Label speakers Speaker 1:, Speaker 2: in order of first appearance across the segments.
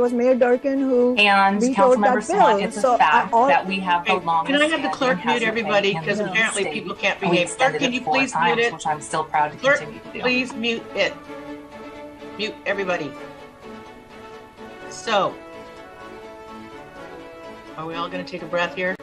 Speaker 1: was Mayor Durkin who
Speaker 2: And
Speaker 1: vetoed
Speaker 2: Councilmember
Speaker 1: that
Speaker 2: Sawant,
Speaker 1: bill.
Speaker 2: it's a
Speaker 1: So
Speaker 2: fact that we have the
Speaker 3: Hey,
Speaker 2: longest.
Speaker 3: can I have the clerk mute
Speaker 2: standing
Speaker 3: everybody?
Speaker 2: hazard
Speaker 3: Because
Speaker 2: pay in the
Speaker 3: apparently
Speaker 2: state,
Speaker 3: people can't
Speaker 2: and we
Speaker 3: behave. Clerk,
Speaker 2: extended
Speaker 3: can
Speaker 2: it
Speaker 3: you
Speaker 2: 4
Speaker 3: please
Speaker 2: times,
Speaker 3: mute it?
Speaker 2: which I'm still proud to
Speaker 3: Clerk,
Speaker 2: continue to do.
Speaker 3: please mute it. Mute everybody. So, are we all going to take a breath here?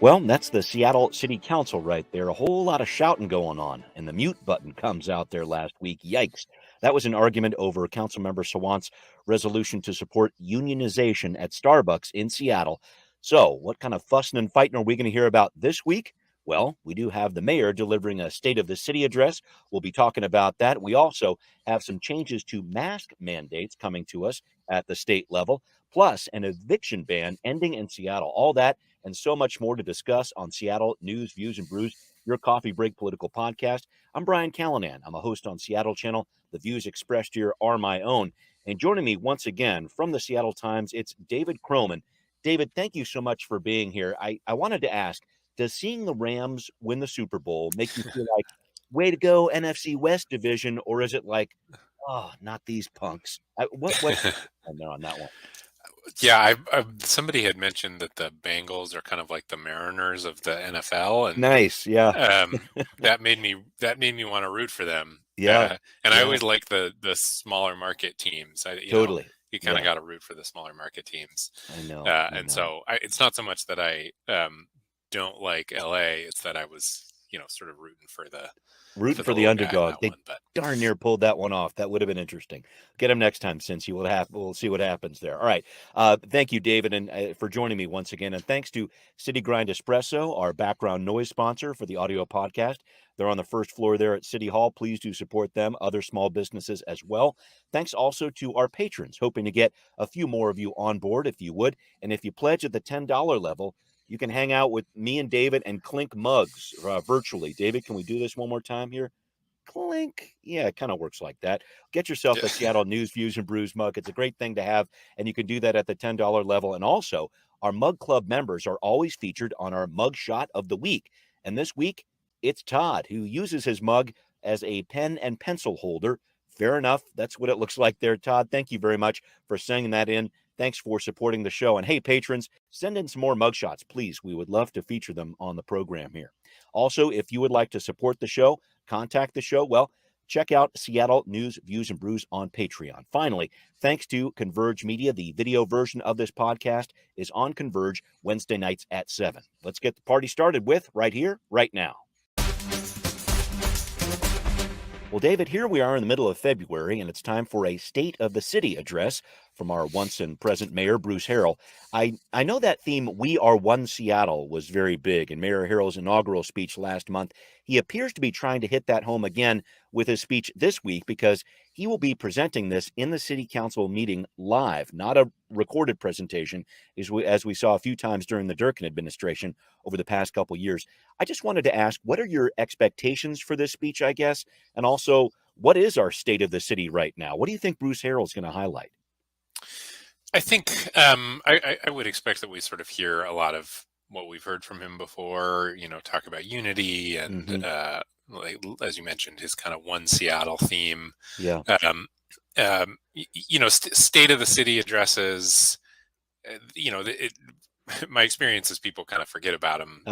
Speaker 4: Well, that's the Seattle City Council right there. A whole lot of shouting going on, and the mute button comes out there last week. Yikes. That was an argument over Councilmember Sawant's resolution to support unionization at Starbucks in Seattle. So, what kind of fussing and fighting are we going to hear about this week? Well, we do have the mayor delivering a State of the City address. We'll be talking about that. We also have some changes to mask mandates coming to us at the state level, plus an eviction ban ending in Seattle. All that and so much more to discuss on Seattle News, Views, and Brews, your coffee break political podcast. I'm Brian Callanan. I'm a host on Seattle Channel. The views expressed here are my own. And joining me once again from the Seattle Times, it's David Croman. David, thank you so much for being here. I wanted to ask, does seeing the Rams win the Super Bowl make you feel like, way to go, NFC West division, or is it like, oh, not these punks? What on there on that one?
Speaker 5: Yeah, somebody had mentioned that the Bengals are kind of like the Mariners of the NFL, and
Speaker 4: Nice, yeah.
Speaker 5: that made me want to root for them.
Speaker 4: Yeah,
Speaker 5: and I always like the smaller market teams.
Speaker 4: Totally.
Speaker 5: You kind of got to root for the smaller market teams.
Speaker 4: I know.
Speaker 5: And so it's not so much that I don't like LA; it's that I was sort of rooting for the
Speaker 4: underdog. They
Speaker 5: but
Speaker 4: darn near pulled that one off. That would have been interesting. Get him next time, since we'll see what happens there. All right. Thank you, David, and for joining me once again. And thanks to City Grind Espresso, our background noise sponsor for the audio podcast. They're on the first floor there at City Hall. Please do support them, other small businesses as well. Thanks also to our patrons, hoping to get a few more of you on board if you would. And if you pledge at the $10 level, you can hang out with me and David and clink mugs virtually. David, can we do this one more time here? Clink. Yeah, it kind of works like that. Get yourself a Seattle News, Views, and Brews mug. It's a great thing to have, and you can do that at the $10 level. And also, our Mug Club members are always featured on our Mug Shot of the Week. And this week, it's Todd, who uses his mug as a pen and pencil holder. Fair enough. That's what it looks like there, Todd. Thank you very much for sending that in. Thanks for supporting the show. And hey, patrons, send in some more mugshots, please. We would love to feature them on the program here. Also, if you would like to support the show, contact the show, well, check out Seattle News, Views, and Brews on Patreon. Finally, thanks to Converge Media, the video version of this podcast is on Converge Wednesday nights at 7. Let's get the party started with right here, right now. Well, David, here we are in the middle of February, and it's time for a State of the City address from our once and present mayor, Bruce Harrell. I know that theme, We Are One Seattle, was very big in Mayor Harrell's inaugural speech last month. He appears to be trying to hit that home again with his speech this week, because he will be presenting this in the city council meeting live, not a recorded presentation, as we saw a few times during the Durkin administration over the past couple years. I just wanted to ask, what are your expectations for this speech, I guess? And also, what is our state of the city right now? What do you think Bruce Harrell is going to highlight?
Speaker 5: I think I would expect that we sort of hear a lot of what we've heard from him before, talk about unity and, like, as you mentioned, his kind of One Seattle theme.
Speaker 4: Yeah.
Speaker 5: State of the city addresses, my experience is people kind of forget about them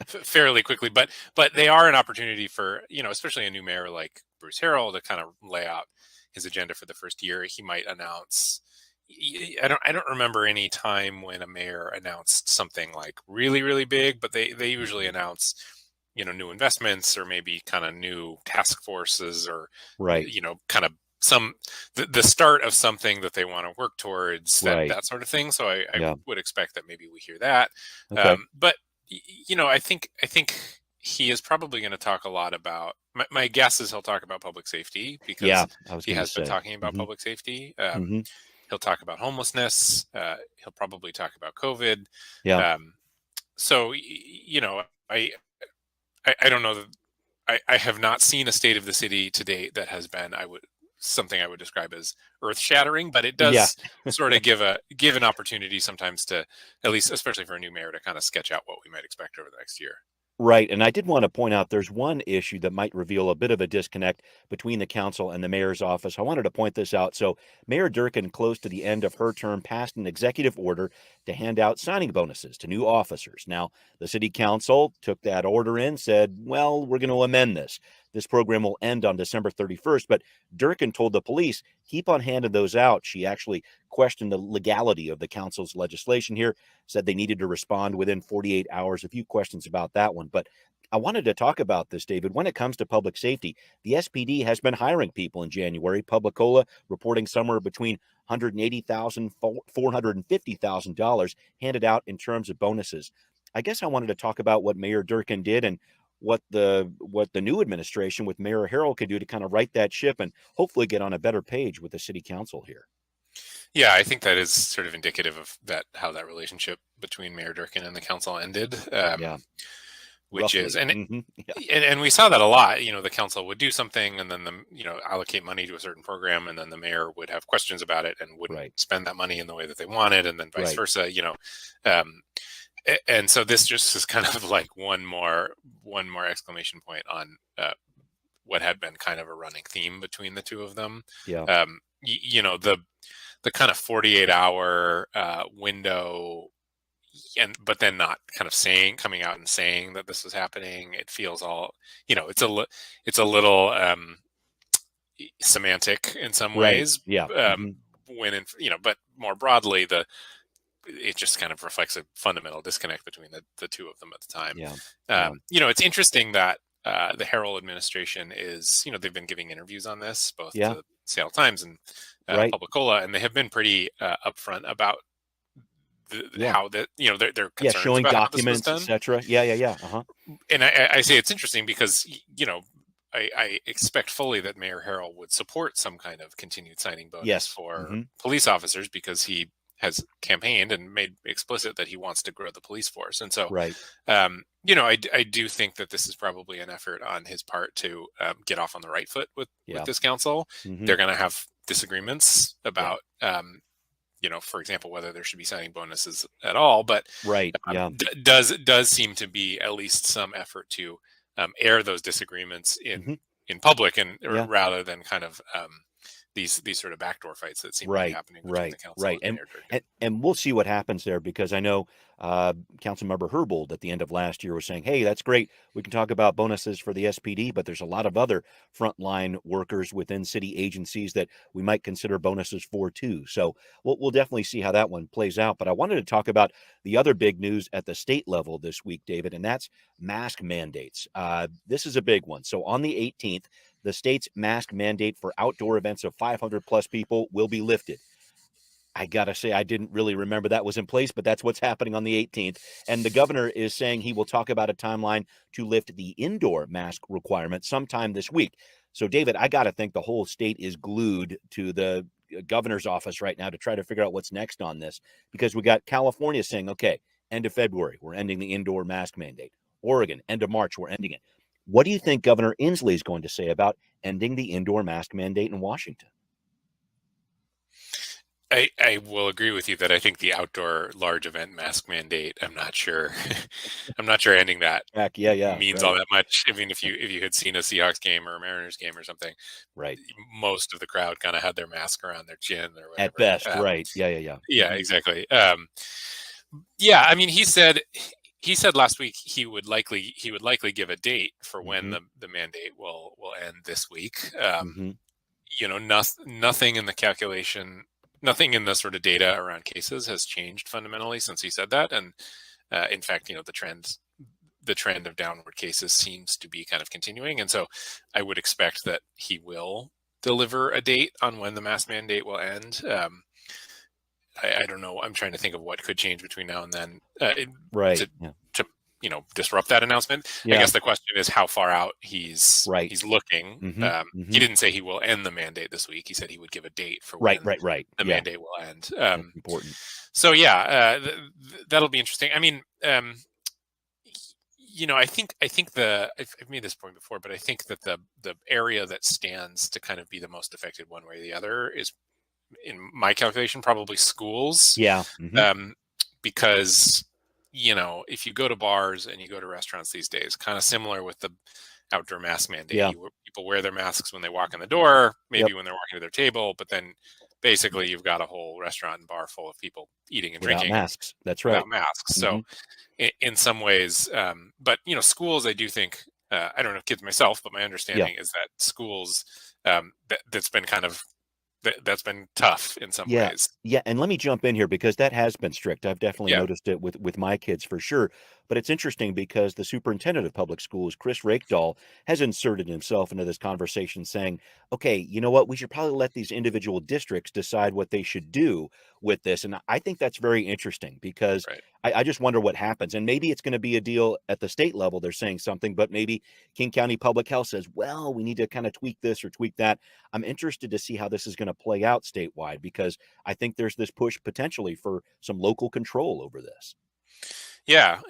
Speaker 5: fairly quickly, but they are an opportunity for, especially a new mayor like Bruce Harrell to kind of lay out his agenda for the first year. He might announce, I don't remember any time when a mayor announced something like really, really big, but they usually announce, new investments or maybe kind of new task forces or,
Speaker 4: right.
Speaker 5: Kind of the start of something that they want to work towards, that sort of thing. So I would expect that maybe we hear that.
Speaker 4: Okay.
Speaker 5: But I think he is probably going to talk a lot about, my guess is he'll talk about public safety, because he has been talking about public safety. He'll talk about homelessness. He'll probably talk about COVID.
Speaker 4: Yeah.
Speaker 5: So, I don't know. I have not seen a state of the city to date that has been, something I would describe as earth-shattering, but it does sort of give an opportunity sometimes to, at least, especially for a new mayor, to kind of sketch out what we might expect over the next year.
Speaker 4: Right. And I did want to point out there's one issue that might reveal a bit of a disconnect between the council and the mayor's office. I wanted to point this out. So, Mayor Durkin, close to the end of her term, passed an executive order to hand out signing bonuses to new officers. Now, the city council took that order in, said, well, we're going to amend this. This program will end on December 31st. But Durkin told the police, keep on handing those out. She actually questioned the legality of the council's legislation here, said they needed to respond within 48 hours. A few questions about that one. But I wanted to talk about this, David. When it comes to public safety, the SPD has been hiring people in January. Publicola reporting somewhere between $180,000, $450,000 handed out in terms of bonuses. I guess I wanted to talk about what Mayor Durkin did and what the new administration with Mayor Harrell could do to kind of right that ship and hopefully get on a better page with the city council here.
Speaker 5: Yeah, I think that is sort of indicative of how that relationship between Mayor Durkin and the council ended.
Speaker 4: Yeah.
Speaker 5: Which
Speaker 4: Roughly.
Speaker 5: is, and
Speaker 4: Yeah.
Speaker 5: and we saw that a lot. The council would do something, and then allocate money to a certain program, and then the mayor would have questions about it and wouldn't
Speaker 4: Right.
Speaker 5: spend that money in the way that they wanted, and then vice
Speaker 4: Right.
Speaker 5: versa. And so this just is kind of like one more exclamation point on what had been kind of a running theme between the two of them.
Speaker 4: Yeah.
Speaker 5: The kind of 48-hour window, but then not kind of coming out and saying that this was happening. It feels all, it's a little semantic in some
Speaker 4: Right.
Speaker 5: ways.
Speaker 4: Yeah.
Speaker 5: But more broadly, it just kind of reflects a fundamental disconnect between the two of them at the time.
Speaker 4: Yeah.
Speaker 5: It's interesting that the Harrell administration is, they've been giving interviews on this, both
Speaker 4: Yeah.
Speaker 5: to Seattle Times and
Speaker 4: Right.
Speaker 5: Publicola, and they have been pretty upfront about
Speaker 4: Yeah.
Speaker 5: how their
Speaker 4: Yeah.
Speaker 5: concerns
Speaker 4: Showing
Speaker 5: about how this was
Speaker 4: documents,
Speaker 5: done.
Speaker 4: etc. Yeah. Uh-huh.
Speaker 5: And I say it's interesting because I expect fully that Mayor Harrell would support some kind of continued signing bonus
Speaker 4: Yes.
Speaker 5: for police officers, because he has campaigned and made explicit that he wants to grow the police force. And so,
Speaker 4: Right.
Speaker 5: I do think that this is probably an effort on his part to get off on the right foot with this council. They're going to have disagreements about, for example, whether there should be signing bonuses at all. But
Speaker 4: Right. Yeah.
Speaker 5: does seem to be at least some effort to air those disagreements in public, and rather than kind of these sort of backdoor fights that seem to be happening between the council and Mayor Durkin.
Speaker 4: And we'll see what happens there, because I know Councilmember Herbold at the end of last year was saying, hey, that's great. We can talk about bonuses for the SPD, but there's a lot of other frontline workers within city agencies that we might consider bonuses for too. So we'll definitely see how that one plays out. But I wanted to talk about the other big news at the state level this week, David, and that's mask mandates. This is a big one. So on the 18th, the state's mask mandate for outdoor events of 500 plus people will be lifted. I got to say, I didn't really remember that was in place, but that's what's happening on the 18th. And the governor is saying he will talk about a timeline to lift the indoor mask requirement sometime this week. So, David, I got to think the whole state is glued to the governor's office right now to try to figure out what's next on this, because we got California saying, okay, end of February, we're ending the indoor mask mandate. Oregon, end of March, we're ending it. What do you think Governor Inslee is going to say about ending the indoor mask mandate in Washington?
Speaker 5: I will agree with you that I think the outdoor large event mask mandate, I'm not sure ending that means all that much. I mean, if you had seen a Seahawks game or a Mariners game or something,
Speaker 4: right,
Speaker 5: most of the crowd kind of had their mask around their chin or whatever.
Speaker 4: At best, right. Yeah,
Speaker 5: exactly. I mean, he said last week he would likely give a date for when the mandate will end this week. Nothing in the calculation, nothing in the sort of data around cases has changed fundamentally since he said that. And in fact, the trend of downward cases seems to be kind of continuing. And so I would expect that he will deliver a date on when the mask mandate will end. I don't know. I'm trying to think of what could change between now and then to disrupt that announcement. I guess the question is how far out he's looking. He didn't say he will end the mandate this week. He said he would give a date for when the mandate will end.
Speaker 4: Important.
Speaker 5: So that'll be interesting. I mean, I think I've made this point before, but I think that the area that stands to kind of be the most affected one way or the other is, in my calculation, probably schools.
Speaker 4: Yeah.
Speaker 5: Because if you go to bars and you go to restaurants these days, kind of similar with the outdoor mask mandate,
Speaker 4: Yeah.
Speaker 5: people wear their masks when they walk in the door, maybe
Speaker 4: Yep.
Speaker 5: when they're walking to their table, but then basically you've got a whole restaurant and bar full of people eating and
Speaker 4: Without
Speaker 5: drinking
Speaker 4: masks. That's right.
Speaker 5: without masks.
Speaker 4: Mm-hmm.
Speaker 5: So in some ways, but schools, I do think, I don't know kids myself, but my understanding is that schools, that's been kind of that's been tough in some
Speaker 4: Yeah.
Speaker 5: ways.
Speaker 4: Yeah, and let me jump in here because that has been strict. I've definitely
Speaker 5: Yeah,
Speaker 4: noticed it with my kids for sure. But it's interesting because the superintendent of public schools, Chris Rakedahl, has inserted himself into this conversation saying, okay, you know what? We should probably let these individual districts decide what they should do with this. And I think that's very interesting because
Speaker 5: right.
Speaker 4: I just wonder what happens. And maybe it's going to be a deal at the state level. They're saying something, but maybe King County Public Health says, well, we need to kind of tweak this or tweak that. I'm interested to see how this is going to play out statewide because I think there's this push potentially for some local control over this.
Speaker 5: Yeah,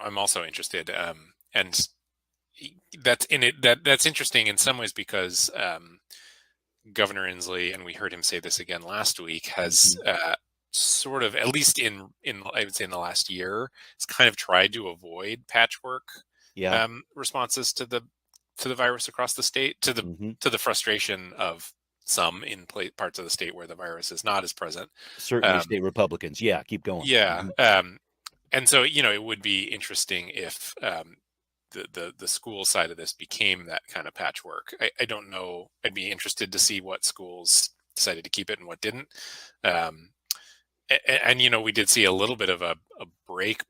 Speaker 5: I'm also interested, and that's in it. That's interesting in some ways because Governor Inslee, and we heard him say this again last week, has sort of, at least in I would say in the last year, has kind of tried to avoid patchwork
Speaker 4: Yeah.
Speaker 5: responses to the virus across the state, to the frustration of some in parts of the state where the virus is not as present.
Speaker 4: Certainly state Republicans. Yeah, keep going.
Speaker 5: Yeah. And so, it would be interesting if the school side of this became that kind of patchwork. I don't know. I'd be interested to see what schools decided to keep it and what didn't. And we did see a little bit of a break.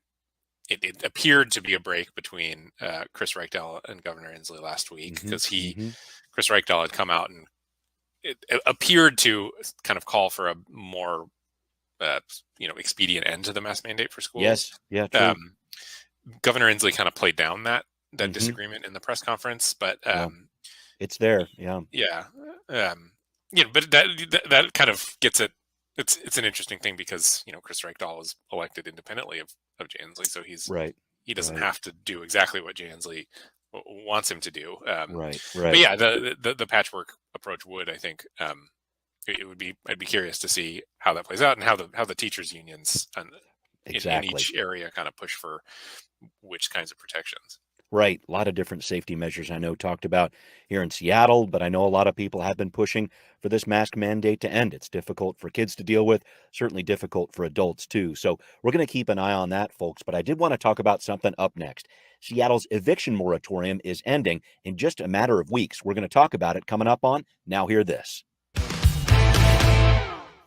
Speaker 5: It appeared to be a break between Chris Reichdahl and Governor Inslee last week because Chris Reichdahl had come out and it appeared to kind of call for a more expedient end to the mask mandate for schools.
Speaker 4: Yes. Yeah, true.
Speaker 5: Governor Inslee kind of played down that disagreement in the press conference, but
Speaker 4: it's there. Yeah.
Speaker 5: Yeah. But that kind of gets it. It's an interesting thing because Chris Reichdahl was elected independently of Jay Inslee, so he doesn't have to do exactly what Jay Inslee wants him to do.
Speaker 4: Right.
Speaker 5: But yeah, the patchwork approach would, I think, I'd be curious to see how that plays out and how the teachers unions in each area kind of push for which kinds of protections.
Speaker 4: Right. A lot of different safety measures I know talked about here in Seattle, but I know a lot of people have been pushing for this mask mandate to end. It's difficult for kids to deal with, certainly difficult for adults too. So we're going to keep an eye on that, folks. But I did want to talk about something up next. Seattle's eviction moratorium is ending in just a matter of weeks. We're going to talk about it coming up on Now Hear This.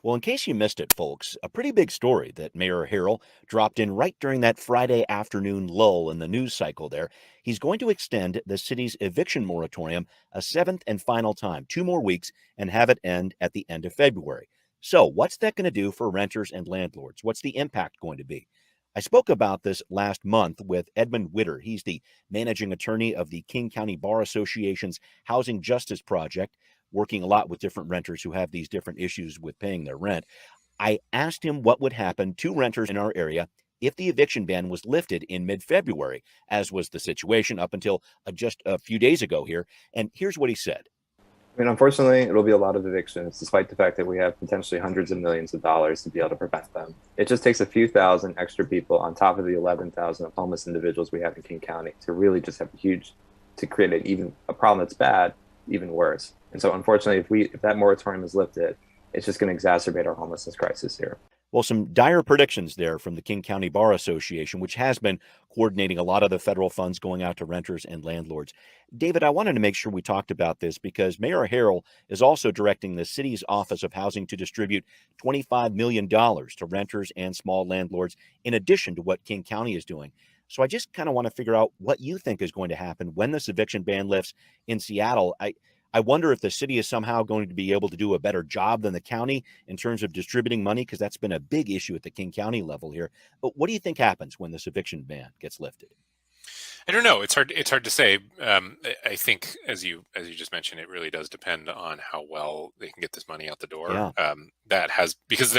Speaker 4: Well, in case you missed it, folks, a pretty big story that Mayor Harrell dropped in right during that Friday afternoon lull in the news cycle there. He's going to extend the city's eviction moratorium a seventh and final time, 2 more weeks, and have it end at the end of February. So what's that going to do for renters and landlords? What's the impact going to be? I spoke about this last month with Edmund Witter. He's the managing attorney of the King County Bar Association's Housing Justice Project, working a lot with different renters who have these different issues with paying their rent. I asked him what would happen to renters in our area if the eviction ban was lifted in mid-February, as was the situation up until just a few days ago here. And here's what he said.
Speaker 1: I mean, unfortunately, it'll be a lot of evictions, despite the fact that we have potentially hundreds of millions of dollars to be able to prevent them. It just takes a few thousand extra people on top of the 11,000 of homeless individuals we have in King County to really just have to create a problem that's bad, even worse. And so, unfortunately, if that moratorium is lifted, it's just going to exacerbate our homelessness crisis here.
Speaker 4: Well, some dire predictions there from the King County Bar Association, which has been coordinating a lot of the federal funds going out to renters and landlords. David, I wanted to make sure we talked about this because Mayor Harrell is also directing the city's Office of Housing to distribute $25 million to renters and small landlords, in addition to what King County is doing. So I just kind of want to figure out what you think is going to happen when this eviction ban lifts in Seattle. I wonder if the city is somehow going to be able to do a better job than the county in terms of distributing money, because that's been a big issue at the King County level here. But what do you think happens when this eviction ban gets lifted?
Speaker 5: I don't know. It's hard to say. I think, as you just mentioned, it really does depend on how well they can get this money out the door.
Speaker 4: Yeah.
Speaker 5: Because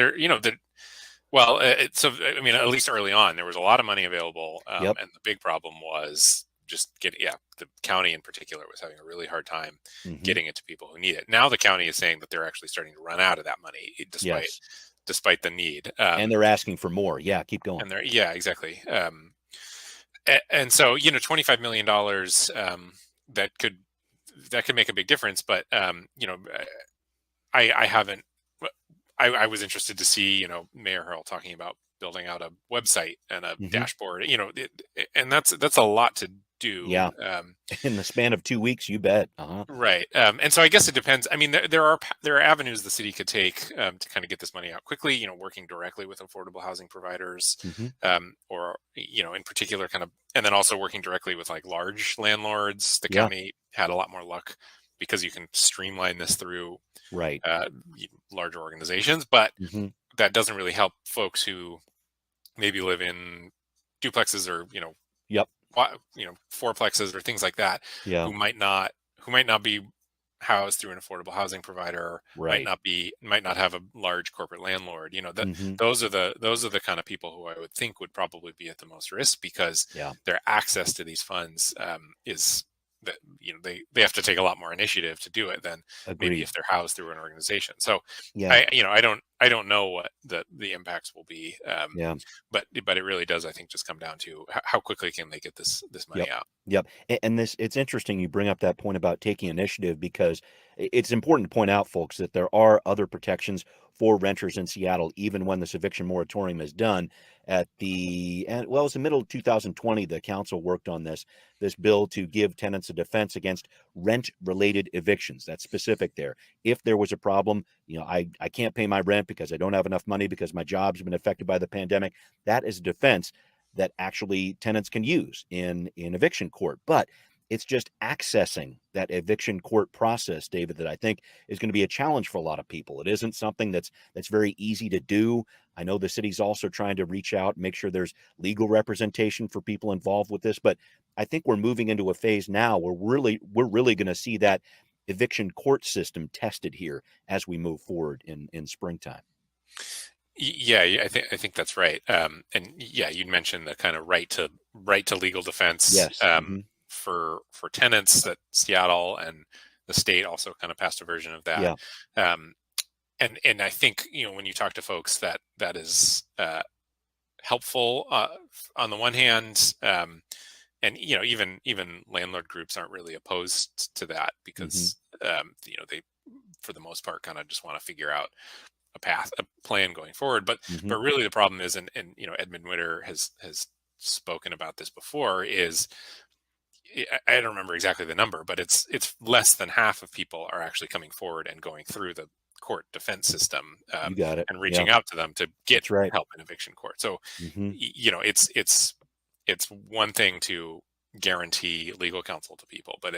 Speaker 5: so I mean, at least early on, there was a lot of money available, and the big problem was just the county in particular was having a really hard time getting it to people who need it. Now the county is saying that they're actually starting to run out of that money, despite despite the need.
Speaker 4: And they're asking for more. Yeah, keep going.
Speaker 5: Yeah, exactly. And so, $25 million, that could make a big difference. But, I haven't, I was interested to see, Mayor Harrell talking about building out a website and a dashboard, and that's a lot to do.
Speaker 4: Yeah. In the span of 2 weeks, you bet.
Speaker 5: Right. And so I guess it depends. I mean, there are avenues the city could take to kind of get this money out quickly, working directly with affordable housing providers, or, in particular kind of, and then also working directly with like large landlords. The county had a lot more luck because you can streamline this through larger organizations, but that doesn't really help folks who maybe live in duplexes or, fourplexes or things like that, who might not be housed through an affordable housing provider, might not have a large corporate landlord. Those are the kind of people who I would think would probably be at the most risk, because their access to these funds is that they have to take a lot more initiative to do it than maybe if they're housed through an organization. So I don't know what the impacts will be. But it really does, I think, just come down to how quickly can they get this money out.
Speaker 4: Yep. And it's interesting you bring up that point about taking initiative, because it's important to point out, folks, that there are other protections for renters in Seattle, even when this eviction moratorium is done. It was the middle of 2020, the council worked on this bill to give tenants a defense against rent-related evictions. That's specific there. If there was a problem, I can't pay my rent because I don't have enough money because my job's been affected by the pandemic. That is a defense that actually tenants can use in eviction court. But it's just accessing that eviction court process, David, that I think is going to be a challenge for a lot of people. It isn't something that's very easy to do. I know the city's also trying to reach out, make sure there's legal representation for people involved with this, but I think we're moving into a phase now where we're really going to see that eviction court system tested here as we move forward in springtime.
Speaker 5: Yeah, I think that's right. And you'd mentioned the kind of right to legal defense.
Speaker 4: Yes.
Speaker 5: For tenants, that Seattle and the state also kind of passed a version of that. And I think, when you talk to folks, that is helpful on the one hand, and even landlord groups aren't really opposed to that, because they, for the most part, kind of just want to figure out a plan going forward. But really the problem is, and Edmund Witter has spoken about this before, is I don't remember exactly the number, but it's less than half of people are actually coming forward and going through the court defense system,
Speaker 4: you got it.
Speaker 5: And reaching out to them to get help in eviction court. So it's one thing to guarantee legal counsel to people, but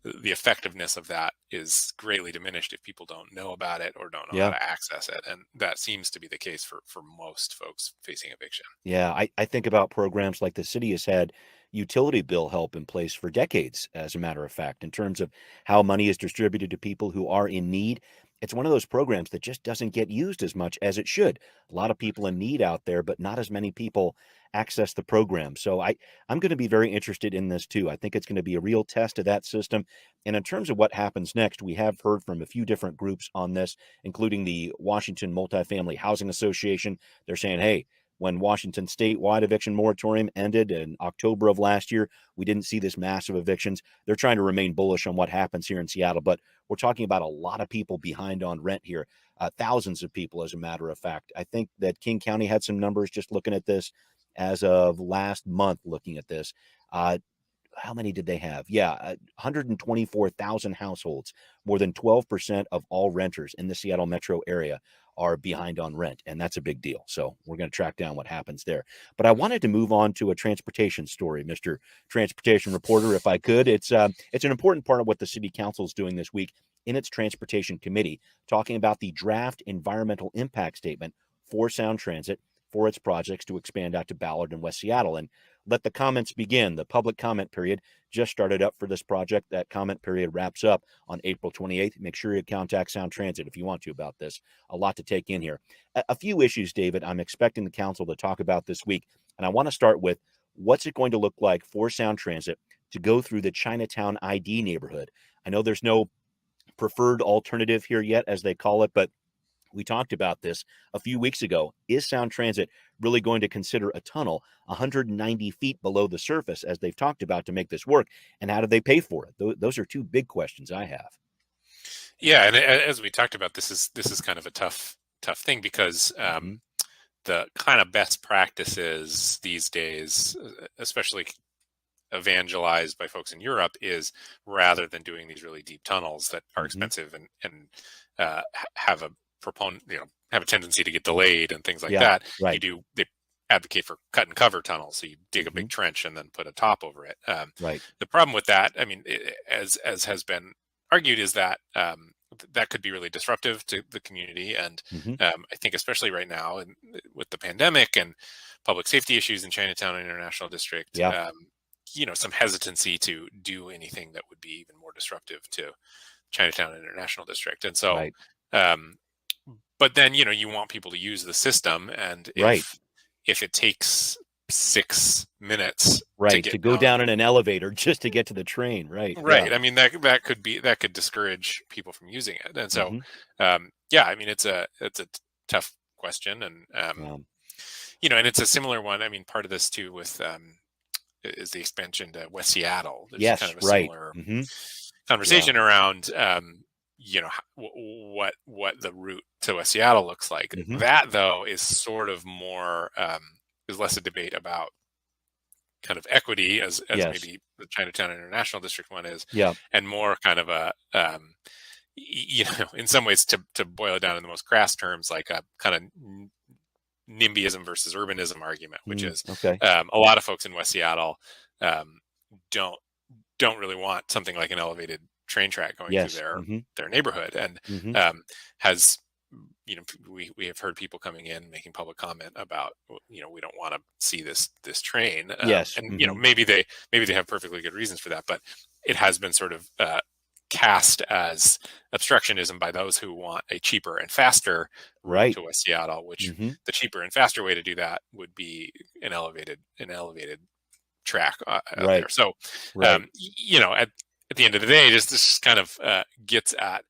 Speaker 5: the effectiveness of that is greatly diminished if people don't know about it or don't know how to access it. And that seems to be the case for most folks facing eviction.
Speaker 4: Yeah, I think about programs like the city has had utility bill help in place for decades, as a matter of fact, in terms of how money is distributed to people who are in need. It's one of those programs that just doesn't get used as much as it should. A lot of people in need out there, but not as many people access the program. So I'm going to be very interested in this too. I think it's going to be a real test of that system. And in terms of what happens next, we have heard from a few different groups on this, including the Washington Multifamily Housing Association. They're saying, hey, when Washington statewide eviction moratorium ended in October of last year, we didn't see this massive evictions. They're trying to remain bullish on what happens here in Seattle, but we're talking about a lot of people behind on rent here, thousands of people, as a matter of fact. I think that King County had some numbers just looking at this as of last month, looking at this. How many did they have? 124,000 households, more than 12% of all renters in the Seattle metro area are behind on rent, and that's a big deal. So we're going to track down what happens there. But I wanted to move on to a transportation story, Mr. Transportation Reporter, if I could. It's an important part of what the City Council is doing this week in its Transportation Committee, talking about the draft environmental impact statement for Sound Transit for its projects to expand out to Ballard and West Seattle. And let the comments begin. The public comment period just started up for this project. That comment period wraps up on April 28th. Make sure you contact Sound Transit if you want to about this. A lot to take in here. A few issues, David, I'm expecting the council to talk about this week. And I want to start with, what's it going to look like for Sound Transit to go through the Chinatown ID neighborhood? I know there's no preferred alternative here yet, as they call it, but We talked about this a few weeks ago. Is Sound Transit really going to consider a tunnel 190 feet below the surface, as they've talked about, to make this work? And how do they pay for it? Those are two big questions I have.
Speaker 5: Yeah, and as we talked about, this is kind of a tough thing, because the kind of best practices these days, especially evangelized by folks in Europe, is rather than doing these really deep tunnels that are expensive and have a have a tendency to get delayed and things like that,
Speaker 4: right.
Speaker 5: they advocate for cut and cover tunnels. So you dig a big trench and then put a top over it.
Speaker 4: Right.
Speaker 5: The problem with that, I mean, as has been argued, is that that could be really disruptive to the community. And I think especially right now, and with the pandemic and public safety issues in Chinatown International District, some hesitancy to do anything that would be even more disruptive to Chinatown International District. And so, but then, you want people to use the system. And if it takes 6 minutes
Speaker 4: to go down in an elevator just to get to the train, right.
Speaker 5: I mean, that could discourage people from using it. And so I mean, it's a tough question. And and it's a similar one. I mean, part of this too with is the expansion to West Seattle. There's kind of a similar conversation around what the route to West Seattle looks like. That, though, is sort of more is less a debate about kind of equity as maybe the Chinatown International District one is, and more kind of a in some ways, to boil it down in the most crass terms, like a kind of NIMBYism versus urbanism argument, which is a lot of folks in West Seattle don't really want something like an elevated train track going through their neighborhood, and has we have heard people coming in making public comment about we don't want to see this train, and maybe they have perfectly good reasons for that, but it has been sort of cast as obstructionism by those who want a cheaper and faster route to West Seattle, which the cheaper and faster way to do that would be an elevated track out there. So at the end of the day, this kind of gets at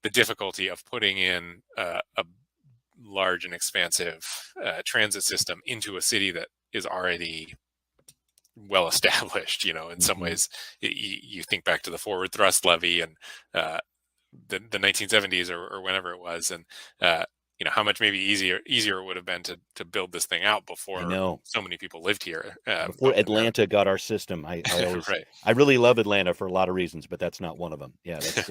Speaker 5: the difficulty of putting in a large and expansive transit system into a city that is already well established. In some ways, you think back to the forward thrust levy and the 1970s or whenever it was, and how much maybe easier it would have been to build this thing out before so many people lived here.
Speaker 4: Before Atlanta got our system. I always, I really love Atlanta for a lot of reasons, but that's not one of them. Yeah, that's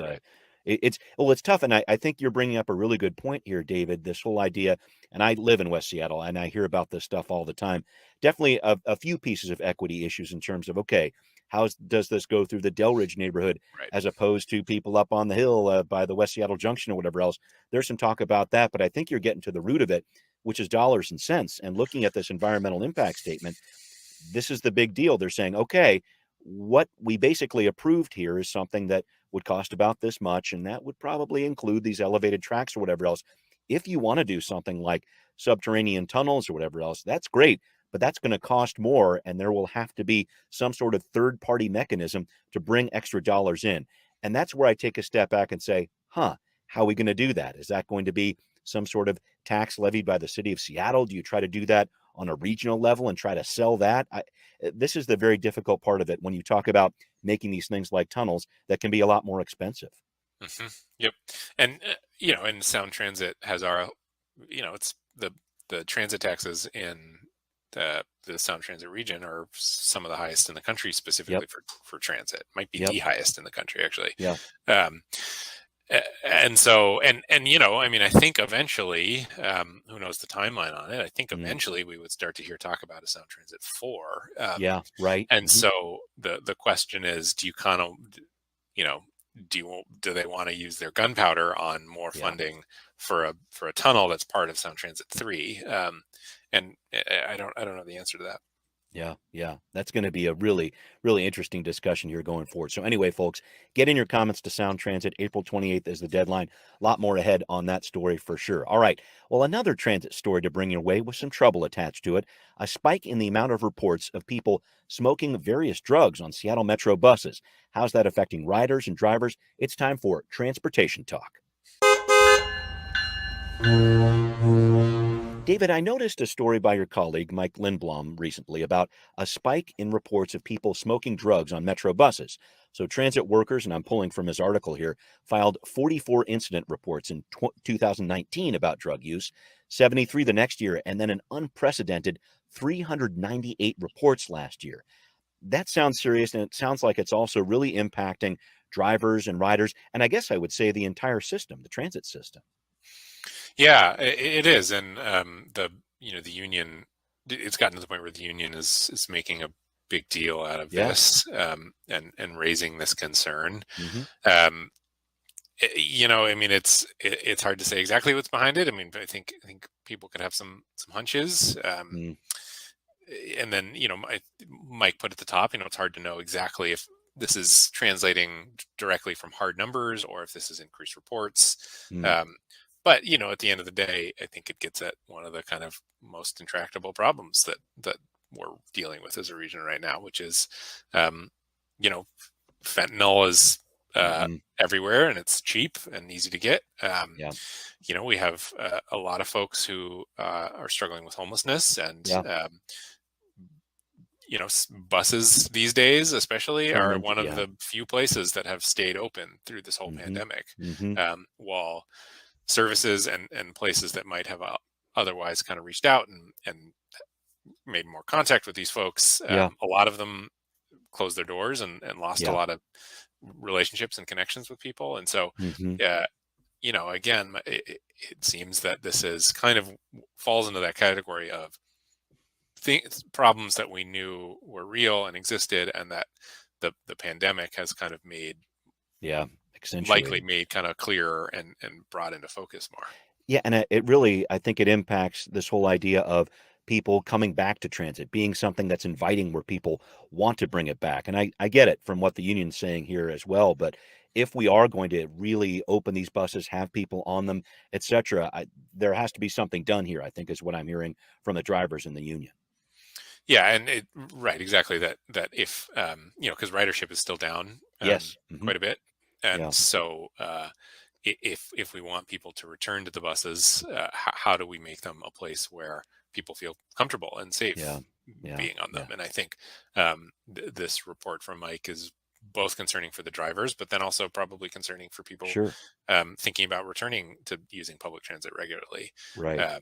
Speaker 4: it's tough, and I think you're bringing up a really good point here, David. This whole idea, and I live in West Seattle, and I hear about this stuff all the time. Definitely a few pieces of equity issues in terms of, okay, how does this go through the Delridge neighborhood as opposed to people up on the hill by the West Seattle Junction or whatever else? There's some talk about that, but I think you're getting to the root of it, which is dollars and cents. And looking at this environmental impact statement, this is the big deal. They're saying, okay, what we basically approved here is something that would cost about this much, and that would probably include these elevated tracks or whatever else. If you want to do something like subterranean tunnels or whatever else, that's great, but that's going to cost more, and there will have to be some sort of third-party mechanism to bring extra dollars in. And that's where I take a step back and say, how are we going to do that? Is that going to be some sort of tax levied by the city of Seattle? Do you try to do that on a regional level and try to sell that? This is the very difficult part of it when you talk about making these things like tunnels that can be a lot more expensive.
Speaker 5: Yep. And, and Sound Transit has our, it's the transit taxes in the Sound Transit region are some of the highest in the country, specifically for transit. Might be the highest in the country, actually. And so, and I mean, I think eventually, who knows the timeline on it? I think eventually we would start to hear talk about a Sound Transit 4. And so the question is, do you kind of, do they want to use their gunpowder on more funding for a tunnel that's part of Sound Transit 3? And I don't know the answer to that.
Speaker 4: Yeah. That's going to be a really, really interesting discussion here going forward. So anyway, folks, get in your comments to Sound Transit. April 28th is the deadline. A lot more ahead on that story for sure. All right. Well, another transit story to bring your way with some trouble attached to it. A spike in the amount of reports of people smoking various drugs on Seattle Metro buses. How's that affecting riders and drivers? It's time for Transportation Talk. David, I noticed a story by your colleague, Mike Lindblom, recently about a spike in reports of people smoking drugs on metro buses. So, transit workers, and I'm pulling from his article here, filed 44 incident reports in 2019 about drug use, 73 the next year, and then an unprecedented 398 reports last year. That sounds serious, and it sounds like it's also really impacting drivers and riders, and I guess I would say the entire system, the transit system.
Speaker 5: Yeah, it is, and the union. It's gotten to the point where the union is making a big deal out of
Speaker 4: Yeah.
Speaker 5: this, and raising this concern.
Speaker 4: Hmm.
Speaker 5: I mean, it's hard to say exactly what's behind it. I mean, I think people could have some hunches.
Speaker 4: Mm.
Speaker 5: And then Mike put at the top, it's hard to know exactly if this is translating directly from hard numbers or if this is increased reports.
Speaker 4: Mm.
Speaker 5: But at the end of the day, I think it gets at one of the kind of most intractable problems that we're dealing with as a region right now, which is fentanyl is everywhere, and it's cheap and easy to get.
Speaker 4: Yeah.
Speaker 5: We have a lot of folks who are struggling with homelessness, and buses these days especially are one of the few places that have stayed open through this whole pandemic, while services and places that might have otherwise kind of reached out and made more contact with these folks, a lot of them closed their doors and lost a lot of relationships and connections with people. And so again, it seems that this is kind of falls into that category of problems that we knew were real and existed, and that the pandemic has kind of made likely made kind of clearer and brought into focus more.
Speaker 4: Yeah, and it really, I think it impacts this whole idea of people coming back to transit being something that's inviting, where people want to bring it back. And I get it from what the union's saying here as well, but if we are going to really open these buses, have people on them, etc., there has to be something done here, I think, is what I'm hearing from the drivers in the union.
Speaker 5: Yeah, and right, exactly, that if because ridership is still down quite a bit, and so if we want people to return to the buses, how do we make them a place where people feel comfortable and safe being on them? And I think this report from Mike is both concerning for the drivers, but then also probably concerning for people thinking about returning to using public transit regularly.
Speaker 4: Right.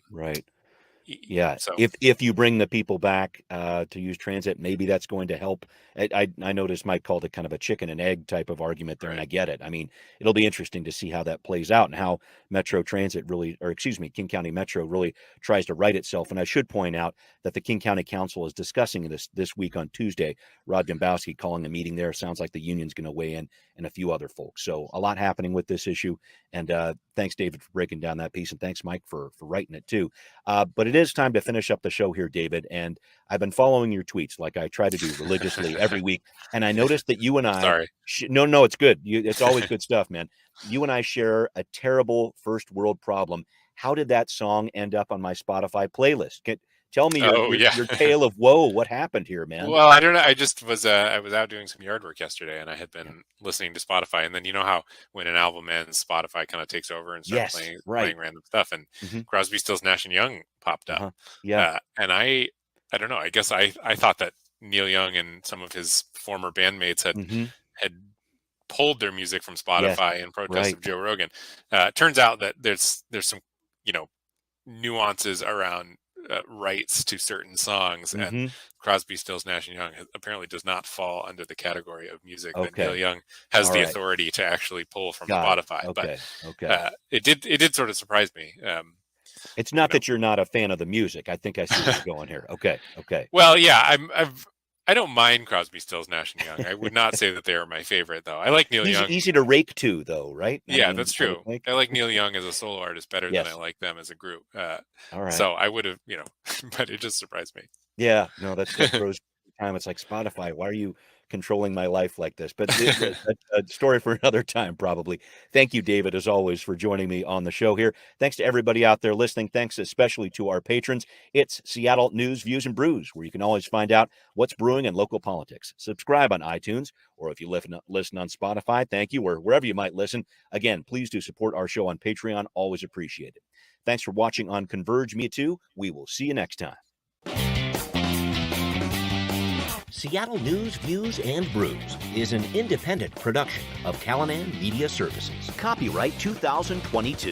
Speaker 4: Yeah. So if you bring the people back to use transit, maybe that's going to help. I noticed Mike called it kind of a chicken and egg type of argument there, and I get it. I mean, it'll be interesting to see how that plays out and how Metro Transit King County Metro really tries to right itself. And I should point out that the King County Council is discussing this week on Tuesday. Rod Dembowski calling a meeting there. Sounds like the union's going to weigh in, and a few other folks. So a lot happening with this issue. And thanks, David, for breaking down that piece, and thanks, Mike, for writing it too. But it is time to finish up the show here, David. And I've been following your tweets like I try to do religiously every week. And I noticed that you and I, no, it's good. It's always good stuff, man. You and I share a terrible first world problem. How did that song end up on my Spotify playlist? Tell me your tale of woe. What happened here, man?
Speaker 5: Well, I don't know. I just was I was out doing some yard work yesterday, and I had been listening to Spotify. And then you know how when an album ends, Spotify kind of takes over and starts playing random stuff. And Crosby, Stills, Nash and Young popped up. And I don't know. I guess I thought that Neil Young and some of his former bandmates had pulled their music from Spotify in protest of Joe Rogan. Turns out that there's some nuances around rights to certain songs, and Crosby, Stills, Nash and Young apparently does not fall under the category of music that Neil Young has the authority to actually pull from Spotify. But it did sort of surprise me.
Speaker 4: It's not that you're not a fan of the music. I think I see where you're going here. Okay.
Speaker 5: Well, yeah, I don't mind Crosby, Stills, Nash and Young. I would not say that they are my favorite, though. I like Neil Young.
Speaker 4: He's easy to rake to, though, right?
Speaker 5: That's true. I like Neil Young as a solo artist better than I like them as a group.
Speaker 4: All right.
Speaker 5: So I would have, but it just surprised me.
Speaker 4: Yeah, no, that throws time. It's like, Spotify, why are you controlling my life like this? But a story for another time, probably. Thank you, David, as always, for joining me on the show here. Thanks to everybody out there listening. Thanks especially to our patrons. It's Seattle News, Views, and Brews, where you can always find out what's brewing in local politics. Subscribe on iTunes, or if you listen on Spotify, thank you, or wherever you might listen. Again, please do support our show on Patreon. Always appreciate it. Thanks for watching on Converge Media 2. We will see you next time.
Speaker 6: Seattle News, Views, and Brews is an independent production of Callanan Media Services.
Speaker 4: Copyright 2022.